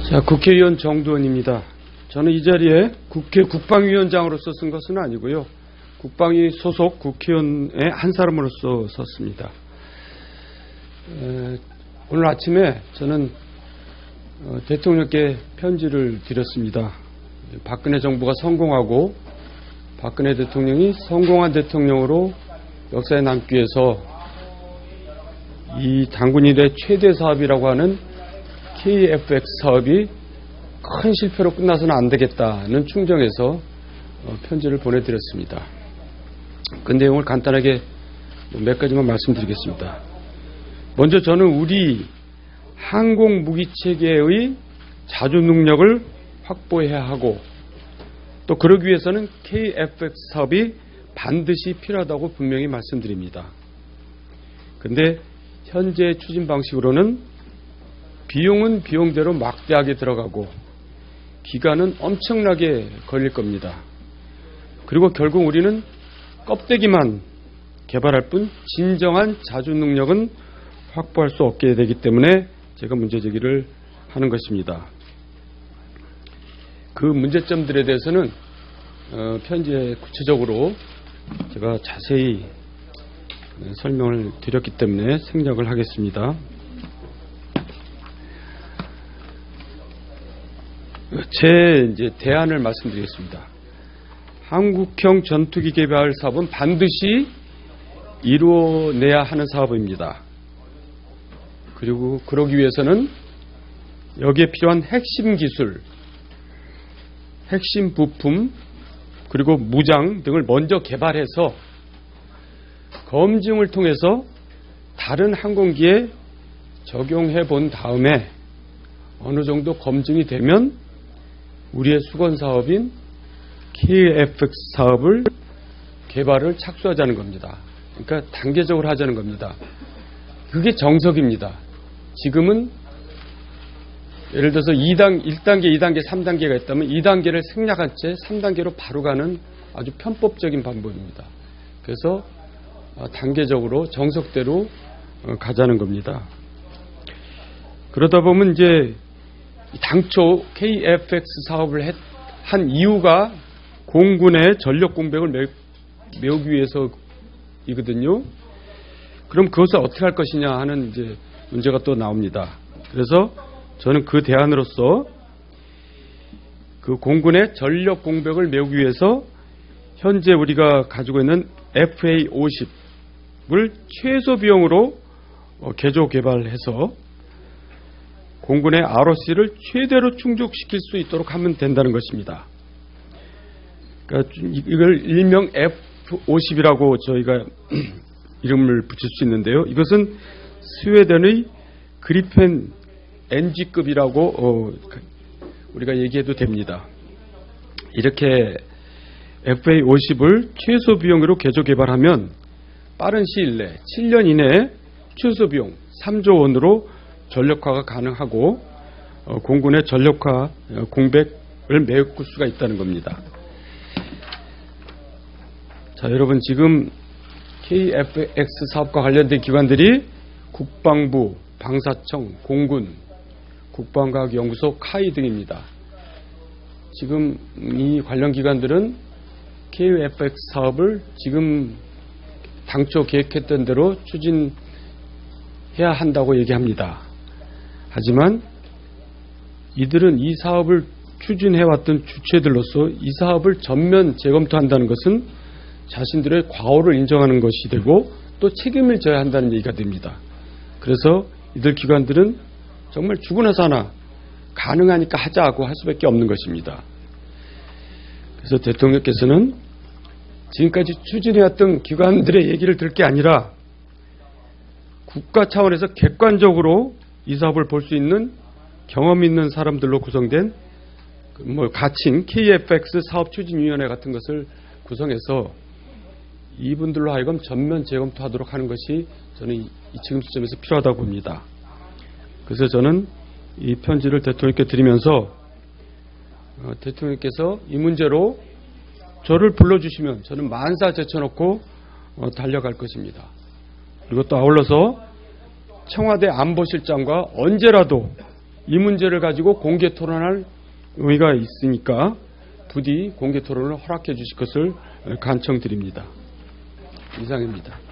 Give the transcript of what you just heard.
자, 국회의원 정두원입니다. 저는 이 자리에 국회 국방위원장으로서 쓴 것은 아니고요. 국방위 소속 국회의원의 한 사람으로서 섰습니다. 오늘 아침에 저는 대통령께 편지를 드렸습니다. 박근혜 정부가 성공하고 박근혜 대통령이 성공한 대통령으로 역사에 남기 위해서 이 당군 이래 최대 사업이라고 하는 KF-X 사업이 큰 실패로 끝나서는 안 되겠다는 충정에서 편지를 보내드렸습니다. 그 내용을 간단하게 몇 가지만 말씀드리겠습니다. 먼저 저는 우리 항공무기체계의 자주 능력을 확보해야 하고 또 그러기 위해서는 KF-X 사업이 반드시 필요하다고 분명히 말씀드립니다. 그런데 현재 추진 방식으로는 비용은 비용대로 막대하게 들어가고 기간은 엄청나게 걸릴 겁니다. 그리고 결국 우리는 껍데기만 개발할 뿐 진정한 자주 능력은 확보할 수 없게 되기 때문에 제가 문제 제기를 하는 것입니다. 그 문제점들에 대해서는 편지에 구체적으로 제가 자세히 설명을 드렸기 때문에 생략을 하겠습니다. 제 대안을 말씀드리겠습니다. 한국형 전투기 개발 사업은 반드시 이루어내야 하는 사업입니다. 그리고 그러기 위해서는 여기에 필요한 핵심 기술, 핵심 부품, 그리고 무장 등을 먼저 개발해서 검증을 통해서 다른 항공기에 적용해 본 다음에 어느 정도 검증이 되면 우리의 수건 사업인 KF-X 사업을 개발을 착수하자는 겁니다. 그러니까 단계적으로 하자는 겁니다. 그게 정석입니다. 지금은 예를 들어서 1단계, 2단계, 3단계가 있다면 2단계를 생략한 채 3단계로 바로 가는 아주 편법적인 방법입니다. 그래서 단계적으로 정석대로 가자는 겁니다. 그러다 보면 이제 당초 KF-X 사업을 한 이유가 공군의 전력 공백을 메우기 위해서이거든요. 그럼 그것을 어떻게 할 것이냐 하는 이제 문제가 또 나옵니다. 그래서 저는 그 대안으로서 그 공군의 전력 공백을 메우기 위해서 현재 우리가 가지고 있는 FA-50을 최소 비용으로 개조 개발해서 공군의 ROC를 최대로 충족시킬 수 있도록 하면 된다는 것입니다. 그러니까 이걸 일명 F-50이라고 저희가 이름을 붙일 수 있는데요. 이것은 스웨덴의 그리펜 NG급이라고 우리가 얘기해도 됩니다. 이렇게 FA-50을 최소 비용으로 개조 개발하면 빠른 시일 내 7년 이내에 최소 비용 3조 원으로 전력화가 가능하고 공군의 전력화 공백을 메울 수가 있다는 겁니다. 자, 여러분 지금 KF-X 사업과 관련된 기관들이 국방부, 방사청, 공군, 국방과학연구소, 카이 등입니다. 지금 이 관련 기관들은 KF-X 사업을 지금 당초 계획했던 대로 추진해야 한다고 얘기합니다. 하지만 이들은 이 사업을 추진해왔던 주체들로서 이 사업을 전면 재검토한다는 것은 자신들의 과오를 인정하는 것이 되고 또 책임을 져야 한다는 얘기가 됩니다. 그래서 이들 기관들은 정말 죽으나 사나 가능하니까 하자고 할 수밖에 없는 것입니다. 그래서 대통령께서는 지금까지 추진해왔던 기관들의 얘기를 들을 게 아니라 국가 차원에서 객관적으로 이 사업을 볼 수 있는 경험 있는 사람들로 구성된 가칭 KF-X 사업추진위원회 같은 것을 구성해서 이분들로 하여금 전면 재검토하도록 하는 것이 저는 지금 시점에서 필요하다고 봅니다. 그래서 저는 이 편지를 대통령께 드리면서 대통령께서 이 문제로 저를 불러주시면 저는 만사 제쳐놓고 달려갈 것입니다. 그리고 또 아울러서 청와대 안보실장과 언제라도 이 문제를 가지고 공개 토론할 의의가 있으니까 부디 공개 토론을 허락해 주실 것을 간청드립니다. 이상입니다.